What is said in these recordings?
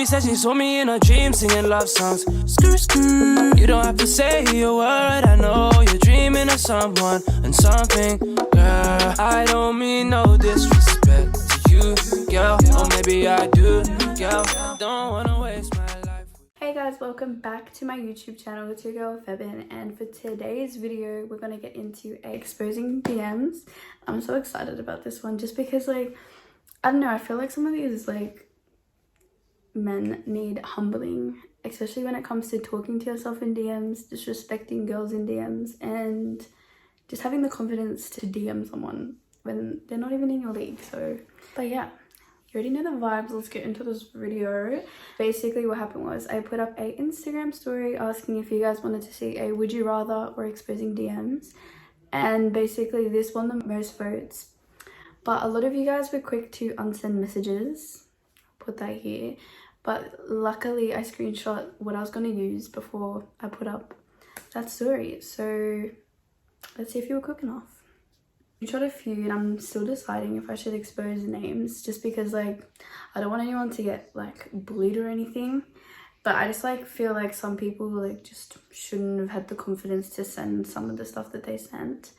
said she saw me in her dream singing love songs. Screw, screw. You don't have to say a word. I know you're dreaming of someone and something, girl. I don't mean no disrespect to you, girl. Or maybe I do, girl. Don't wanna waste my life. Hey guys, welcome back to my YouTube channel. It's your girl Febin, and for today's video we're gonna get into exposing DMs. I'm so excited about this one just because, like, I don't know, I feel like some of these like men need humbling, especially when it comes to talking to yourself in DMs, disrespecting girls in DMs, and just having the confidence to DM someone when they're not even in your league. So, but yeah, you already know the vibes. Let's get into this video. Basically what happened was I put up a Instagram story asking if you guys wanted to see a would you rather or exposing DMs, and basically this won the most votes, but a lot of you guys were quick to unsend messages. Put that here, but luckily I screenshot what I was going to use before I put up that story. So let's see if you were quick enough. I shot a few and I'm still deciding if I should expose names, just because, like, I don't want anyone to get like bullied or anything, but I just like feel like some people like just shouldn't have had the confidence to send some of the stuff that they sent.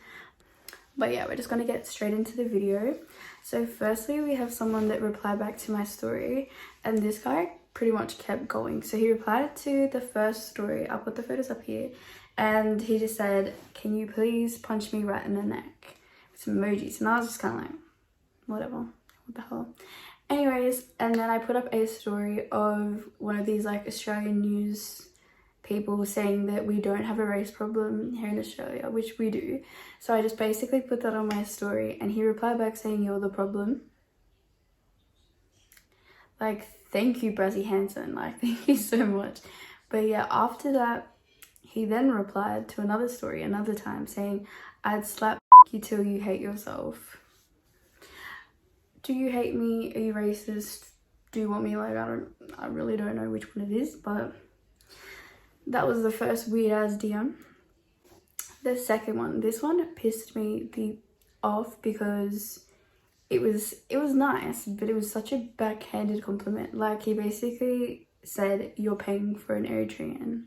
But yeah, we're just gonna get straight into the video. So firstly, we have someone that replied back to my story, and this guy pretty much kept going. So he replied to the first story. I'll put the photos up here, and he just said, "Can you please punch me right in the neck?" With some emojis, and I was just kind of like, whatever, what the hell. Anyways, and then I put up a story of one of these like Australian news people saying that we don't have a race problem here in Australia, which we do. So I just basically put that on my story, and he replied back saying, "You're the problem." Like, thank you, Brazzy Hanson, like, thank you so much. But yeah, after that, he then replied to another story another time saying, "I'd slap you till you hate yourself." Do you hate me? Are you racist? Do you want me? Like, I really don't know which one it is, but that was the first weird ass DM. The second one, this one pissed me off because it was nice, but it was such a backhanded compliment. Like, he basically said, "You're paying for an Eritrean."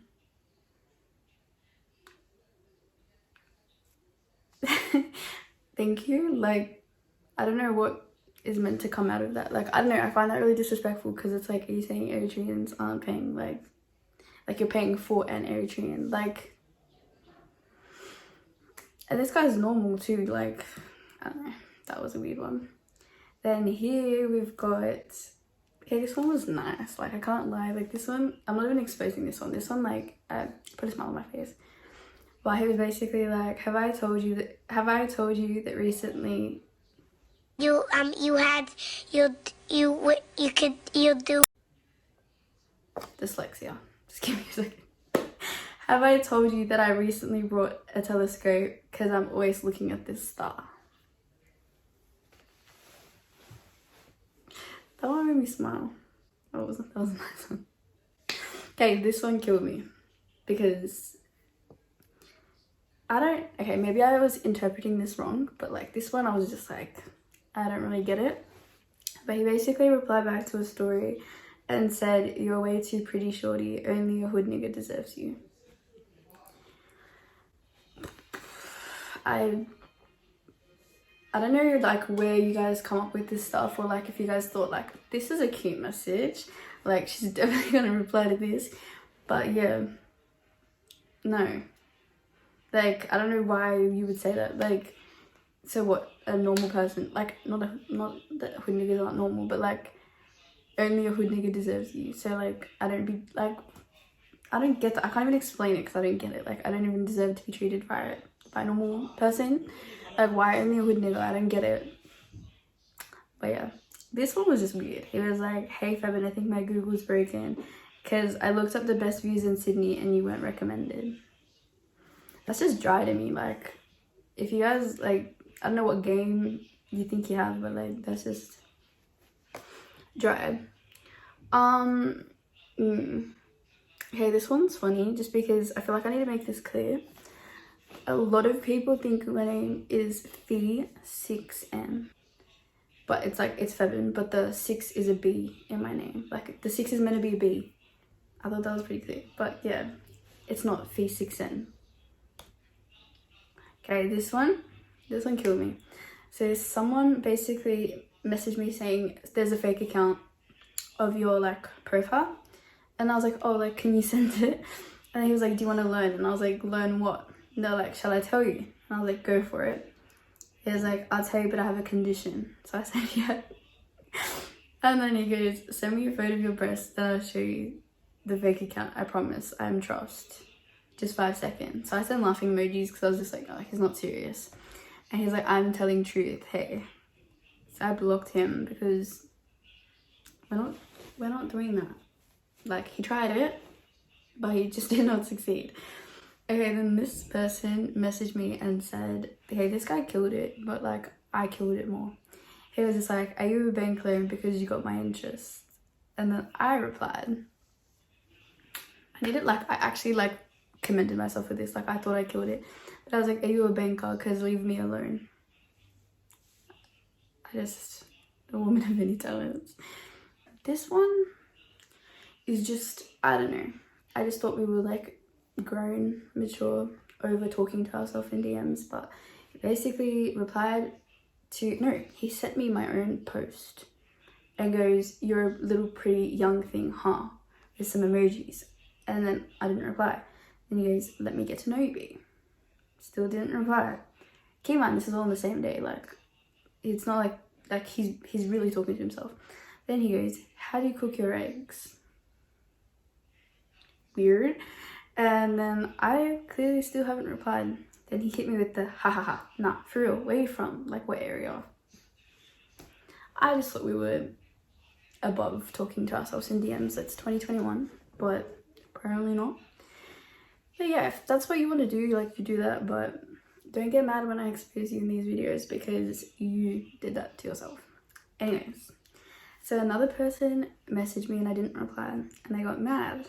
Thank you. Like, I don't know what is meant to come out of that. Like, I don't know, I find that really disrespectful, because it's like, are you saying Eritreans aren't paying? Like you're paying for an Eritrean, like, and this guy's normal too. Like, I don't know, that was a weird one. Then here we've got, okay, this one was nice, like, I can't lie, like, this one, I'm not even exposing this one, like, I put a smile on my face. But he was basically like, have I told you that recently you do dyslexia. Just give me a second. Have I told you that I recently brought a telescope because I'm always looking at this star? That one made me smile. That was a nice one. Okay, this one killed me because okay, maybe I was interpreting this wrong, but like, this one I was just like, I don't really get it. But he basically replied back to a story and said, "You're way too pretty, shorty. Only a hood nigga deserves you." I don't know, like, where you guys come up with this stuff, or like if you guys thought like, this is a cute message, like, she's definitely gonna reply to this. But yeah, no, like, I don't know why you would say that. Like, so what, a normal person, like, not that hood niggas aren't normal, but like, only a hood nigga deserves you. So like, I don't get that. I can't even explain it because I don't get it. Like, I don't even deserve to be treated by a normal person. Like, why only a hood nigga? I don't get it. But yeah, this one was just weird. He was like, "Hey Febin, I think my Google's broken because I looked up the best views in Sydney and you weren't recommended." That's just dry to me. Like, if you guys, like, I don't know what game you think you have, but like, that's just dry. Okay, this one's funny just because I feel like I need to make this clear. A lot of people think my name is Fee6M, but it's like, it's Febin, but the 6 is a B in my name. Like, the 6 is meant to be a B. I thought that was pretty clear, but yeah, it's not Fee 6N. Okay, this one killed me. So someone basically messaged me saying there's a fake account of your like profile, and I was like, oh, like, can you send it? And he was like, do you want to learn? And I was like, learn what? And they're like, shall I tell you? And I was like, go for it. He was like, I'll tell you, but I have a condition. So I said, yeah. And then he goes, send me a photo of your breast, then I'll show you the fake account. I promise, I'm trust. Just 5 seconds. So I sent laughing emojis because I was just like, oh, he's not serious. And he's like, I'm telling truth, hey. So I blocked him because we're not doing that. Like, he tried it, but he just did not succeed. Okay, then this person messaged me and said, hey, this guy killed it, but like, I killed it more. He was just like, are you a bank loan because you got my interest? And then I replied, I did it like, I actually like commended myself for this, like I thought I killed it. But I was like, are you a banker? Because leave me alone. A woman of many talents. This one is just, I don't know. I just thought we were like grown, mature, over talking to ourselves in DMs, but he basically replied to, no, he sent me my own post and goes, you're a little pretty young thing, huh? With some emojis. And then I didn't reply. And he goes, let me get to know you, B. Still didn't reply. Keep in mind, this is all on the same day. Like, it's not like he's really talking to himself. Then he goes, how do you cook your eggs? Weird. And then I clearly still haven't replied. Then he hit me with the ha ha ha. Nah, for real, where you from? Like, what area? I just thought we were above talking to ourselves in DMs. It's 2021, but apparently not. But yeah, if that's what you want to do, like, you do that, but don't get mad when I expose you in these videos because you did that to yourself. Anyways, so another person messaged me and I didn't reply and they got mad.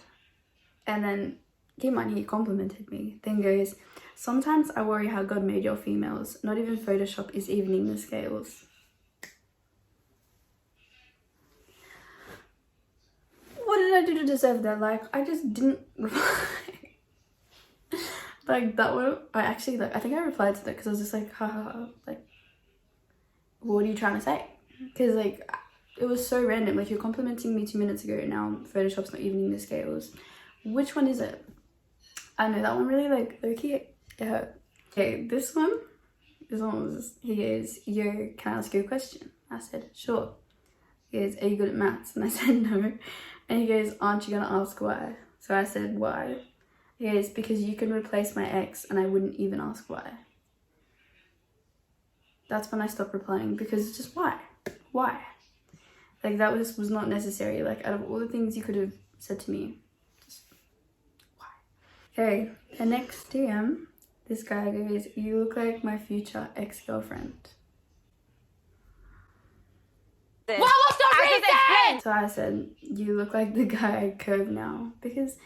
And then, keep in mind, he complimented me. Then goes, sometimes I worry how God made your females. Not even Photoshop is evening the scales. What did I do to deserve that? Like, I just didn't reply. Like, that one, I actually, like, I think I replied to that because I was just like, haha, like, what are you trying to say? Because, like, it was so random. Like, you're complimenting me 2 minutes ago, now Photoshop's not evening the scales. Which one is it? I know that one really, like, low-key, it hurt. Okay, this one was, he goes, yo, can I ask you a question? I said, sure. He goes, are you good at maths? And I said, no. And he goes, aren't you gonna ask why? So I said, why? He goes, because you can replace my ex and I wouldn't even ask why. That's when I stopped replying because it's just why? Why? Like, that was not necessary. Like, out of all the things you could have said to me, just why? Okay, the next DM, this guy goes, you look like my future ex-girlfriend. What was the reason? So I said, you look like the guy I curve now. Because,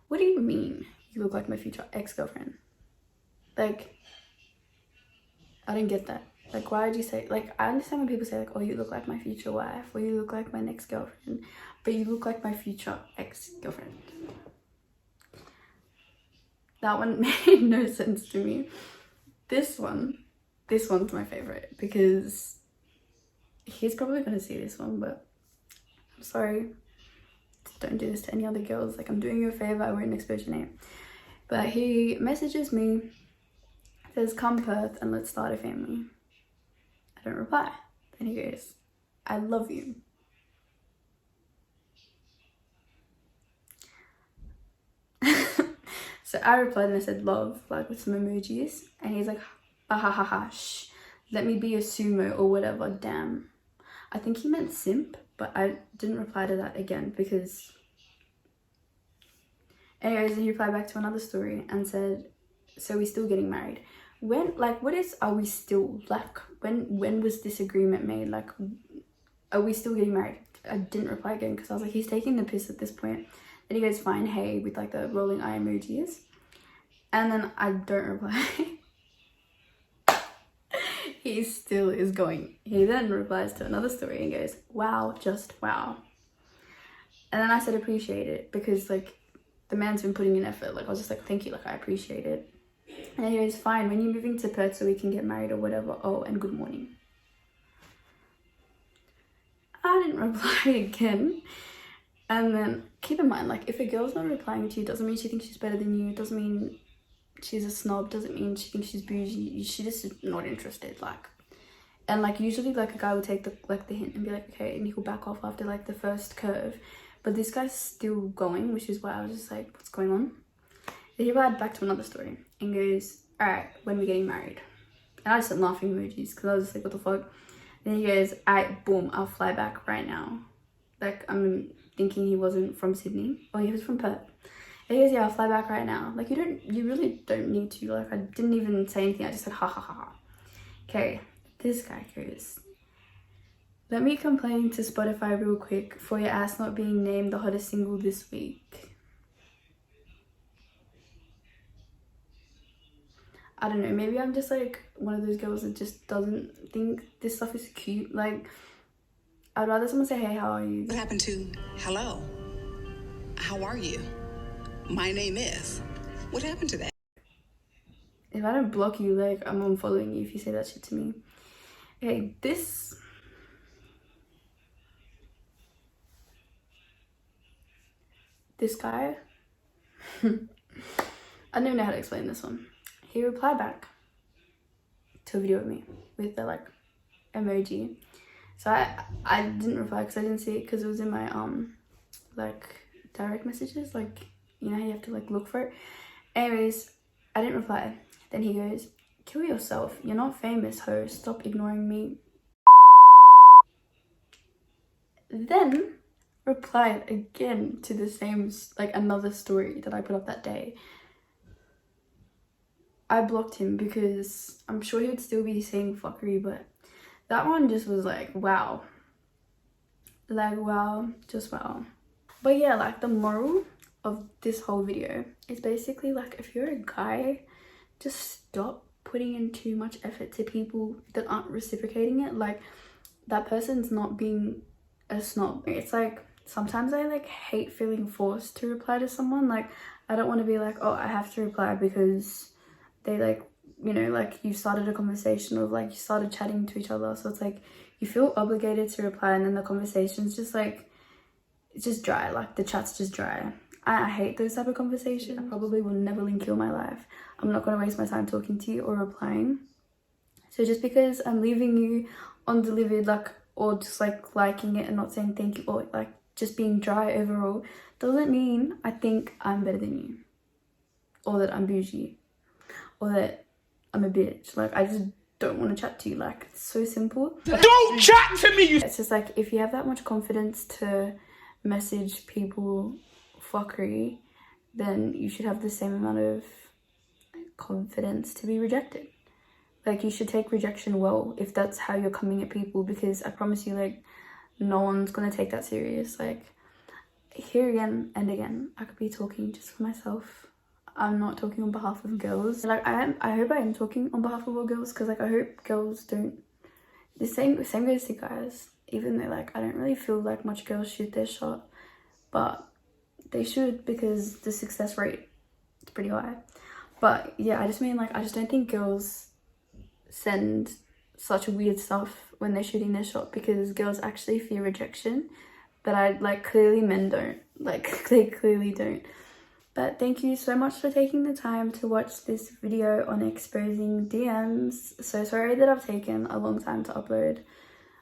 what do you mean you look like my future ex-girlfriend? Like, I didn't get that. Like, why did you say, like, I understand when people say, like, oh, you look like my future wife, or you look like my next girlfriend, but you look like my future ex-girlfriend. That one made no sense to me. This one's my favorite, because he's probably gonna see this one, but I'm sorry. Don't do this to any other girls. Like, I'm doing you a favor, I won't expose your name. But he messages me, says, come Perth and let's start a family. I don't reply. Then he goes, I love you. So I replied and I said love, like with some emojis. And he's like, ah ha ha ha, shh. Let me be a sumo or whatever, damn. I think he meant simp, but I didn't reply to that again because... Anyways, he replied back to another story and said, so we're still getting married. When, like, what is, are we still, like, when was this agreement made? Like, are we still getting married? I didn't reply again because I was like, he's taking the piss at this point. Then he goes, fine, hey, with like the rolling eye emojis. And then I don't reply. He still is going. He then replies to another story and goes, wow, just wow. And then I said appreciate it, because like the man's been putting in effort. Like I was just like, thank you, like I appreciate it. And he goes, fine, when you're moving to Perth so we can get married or whatever. Oh, and good morning. I didn't reply again. And then keep in mind, like if a girl's not replying to you, doesn't mean she thinks she's better than you, doesn't mean she's a snob, doesn't mean she thinks she's bougie. She just is not interested. Like, and like usually like a guy will take the hint and be like, okay, and he'll back off after like the first curve. But this guy's still going, which is why I was just like, what's going on? Then he replied back to another story and goes, all right, when are we getting married? And I just sent laughing emojis because I was just like, what the fuck? Then he goes, all right, boom, I'll fly back right now. Like I'm thinking he wasn't from Sydney. Oh, he was from Perth. And he goes, yeah, I'll fly back right now. Like you really don't need to. Like I didn't even say anything. I just said, ha ha ha ha. Okay, this guy goes, let me complain to Spotify real quick for your ass not being named the hottest single this week. I don't know, maybe I'm just like one of those girls that just doesn't think this stuff is cute. Like, I'd rather someone say, hey, how are you? What happened to hello? How are you? My name is. What happened to that? If I don't block you, like, I'm unfollowing you if you say that shit to me. Okay, this guy, I don't even know how to explain this one. He replied back to a video of me with the like emoji. So I didn't reply because I didn't see it, because it was in my like direct messages, like you know how you have to like look for it. Anyways, I didn't reply. Then he goes, kill yourself, you're not famous, ho, stop ignoring me. Then replied again to the same like another story that I put up that day. I blocked him because I'm sure he would still be saying fuckery, but that one just was like, wow. Like, wow, just wow. But yeah, like the moral of this whole video is basically like, if you're a guy, just stop putting in too much effort to people that aren't reciprocating it. Like, that person's not being a snob. It's like, sometimes I like hate feeling forced to reply to someone. Like, I don't want to be like, oh, I have to reply because they like, you know, like you started a conversation, or like you started chatting to each other. So it's like you feel obligated to reply, and then the conversation's just like, it's just dry. Like the chat's just dry. I hate those type of conversations. I probably will never link you in my life. I'm not going to waste my time talking to you or replying. So just because I'm leaving you undelivered, like, or just like liking it and not saying thank you, or like just being dry overall, doesn't mean I think I'm better than you, or that I'm bougie, or that I'm a bitch. Like, I just don't want to chat to you. Like, it's so simple. Don't chat to me! It's just like, if you have that much confidence to message people fuckery, then you should have the same amount of confidence to be rejected. Like, you should take rejection well if that's how you're coming at people, because I promise you, like, no one's gonna take that serious. Like, here again and again, I could be talking just for myself. I'm not talking on behalf of girls. Like, I hope I am talking on behalf of all girls, because like I hope girls don't, the same goes to guys. Even though like I don't really feel like much girls shoot their shot, but they should, because the success rate is pretty high. But yeah, I just mean like, I just don't think girls send such weird stuff when they're shooting their shot, because girls actually fear rejection, but clearly men don't. Like, they clearly don't. But thank you so much for taking the time to watch this video on exposing DMs. So sorry that I've taken a long time to upload.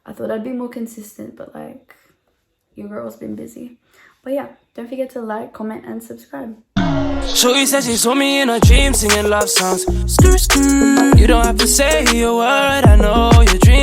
I thought I'd be more consistent, but like, your girl's been busy. But yeah, don't forget to like, comment, and subscribe. Shorty said she saw me in a dream singing love songs. You don't have to say a word, I know you're dreaming.